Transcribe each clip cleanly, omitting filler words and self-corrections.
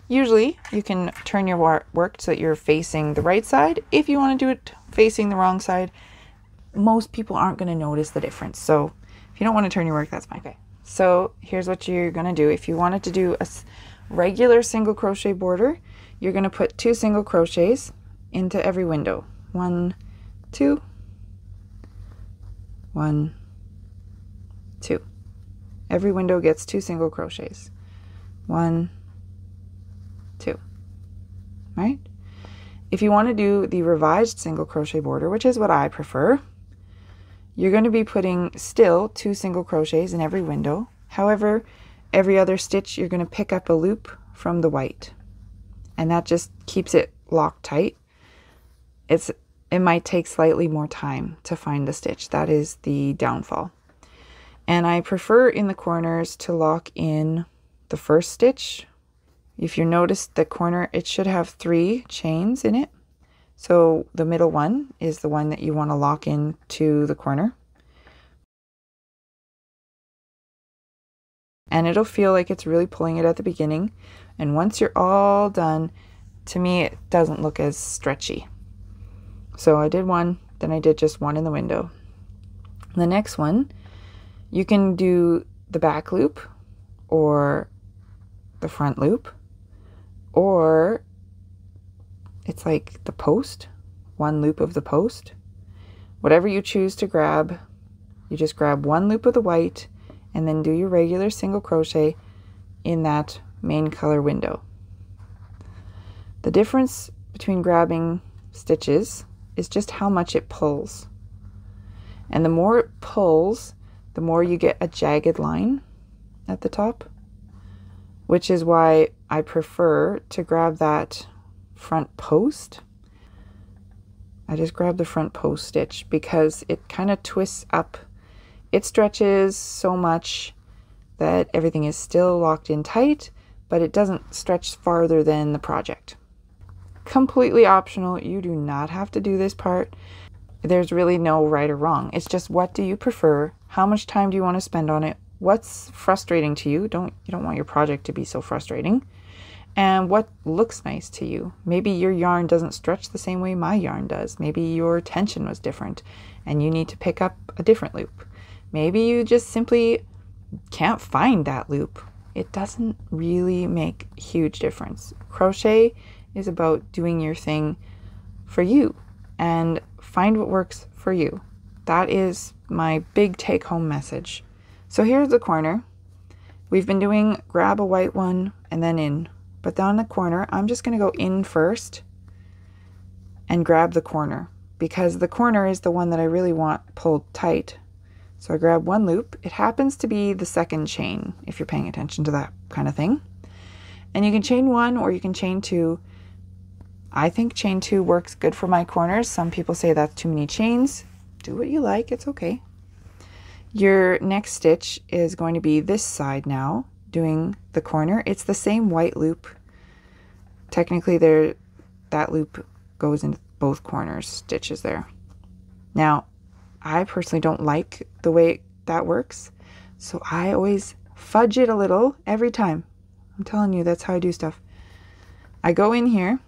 Usually you can turn your work so that you're facing the right side. If you want to do it facing the wrong side, most people aren't going to notice the difference. So if you don't want to turn your work, that's fine. Okay. So here's what you're going to do. If you wanted to do a regular single crochet border, you're going to put 2 single crochets into every window. 1, 2, 1, 2. Every window gets 2 single crochets. 1, 2. Right? If you want to do the revised single crochet border, which is what I prefer, you're going to be putting still 2 single crochets in every window. However, every other stitch you're going to pick up a loop from the white, and that just keeps it locked tight. It might take slightly more time to find the stitch. That is the downfall. And I prefer in the corners to lock in the first stitch. If you notice the corner, it should have 3 chains in it. So the middle one is the one that you want to lock in to the corner. And it'll feel like it's really pulling it at the beginning. And once you're all done, to me, it doesn't look as stretchy. So I did one, then I did just one in the window. The next one, you can do the back loop or the front loop, or it's like the post, one loop of the post. Whatever you choose to grab, you just grab one loop of the white and then do your regular single crochet in that main color window. The difference between grabbing stitches is just how much it pulls. And the more it pulls, the more you get a jagged line at the top, which is why I prefer to grab that front post. I just grab the front post stitch because it kind of twists up. It stretches so much that everything is still locked in tight, but it doesn't stretch farther than the project. Completely optional. You do not have to do this part. There's really no right or wrong. It's just, what do you prefer? How much time do you want to spend on it? What's frustrating to you? You don't want your project to be so frustrating. And what looks nice to you? Maybe your yarn doesn't stretch the same way my yarn does. Maybe your tension was different and you need to pick up a different loop. Maybe you just simply can't find that loop. It doesn't really make a huge difference. Crochet is about doing your thing for you and find what works for you. That is my big take-home message. So here's the corner. We've been doing grab a white one and then in. But down the corner, I'm just going to go in first and grab the corner, because the corner is the one that I really want pulled tight. So I grab one loop. It happens to be the second chain, if you're paying attention to that kind of thing. And you can chain 1 or you can chain 2. I think chain 2 works good for my corners. Some people say that's too many chains. Do what you like, it's okay. Your next stitch is going to be this side now, doing the corner. It's the same white loop. Technically that loop goes into both corners stitches there. Now, I personally don't like the way that works, so I always fudge it a little every time. I'm telling you, that's how I do stuff. I go in here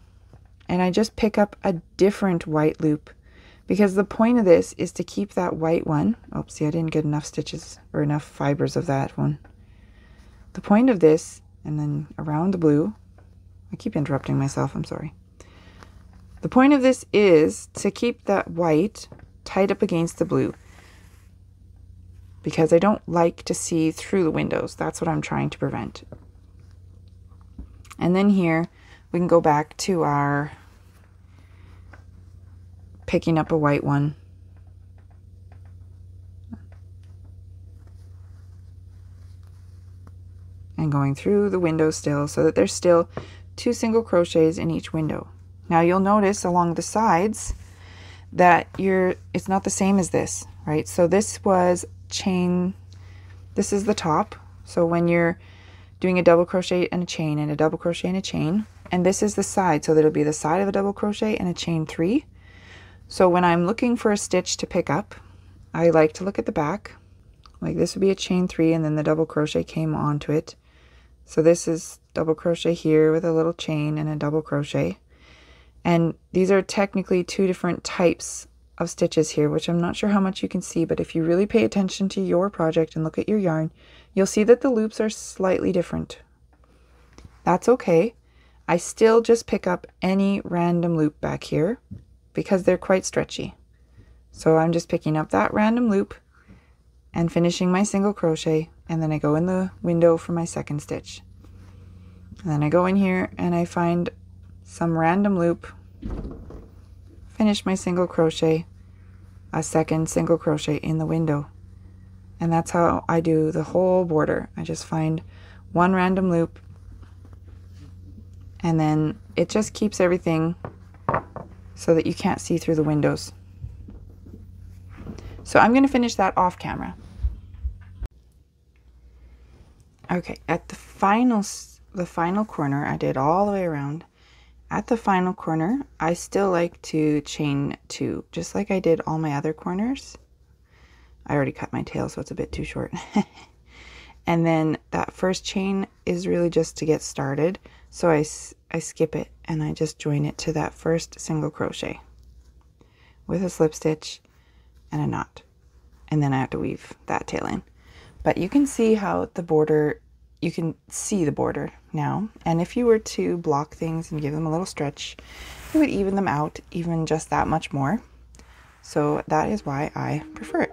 and I just pick up a different white loop, because the point of this is to keep that white one. Oops, see, I didn't get enough stitches or enough fibers of that one. The point of this, and then around the blue, I keep interrupting myself, I'm sorry. The point of this is to keep that white tied up against the blue, because I don't like to see through the windows. That's what I'm trying to prevent. And then here we can go back to our picking up a white one. And going through the window still, so that there's still 2 single crochets in each window. Now you'll notice along the sides that it's not the same as this, right? So this was chain, this is the top. So when you're doing a double crochet and a chain and a double crochet and a chain, and this is the side, so that'll be the side of a double crochet and a chain 3. So when I'm looking for a stitch to pick up, I like to look at the back. Like this would be a chain 3 and then the double crochet came onto it. So this is double crochet here with a little chain and a double crochet. And these are technically two different types of stitches here, which I'm not sure how much you can see, but if you really pay attention to your project and look at your yarn, you'll see that the loops are slightly different. That's okay. I still just pick up any random loop back here because they're quite stretchy. So I'm just picking up that random loop and finishing my single crochet, and then I go in the window for my second stitch. And then I go in here and I find some random loop, finish my single crochet, a second single crochet in the window. And that's how I do the whole border. I just find one random loop, and then it just keeps everything so that you can't see through the windows. So I'm going to finish that off camera. Okay, at the final corner, I did all the way around. At the final corner, I still like to chain 2, just like I did all my other corners. I already cut my tail, so it's a bit too short. And then that first chain is really just to get started. So I skip it and I just join it to that first single crochet with a slip stitch and a knot. And then I have to weave that tail in. But you can see how the border, you can see the border now. And if you were to block things and give them a little stretch, it would even them out even just that much more. So that is why I prefer it.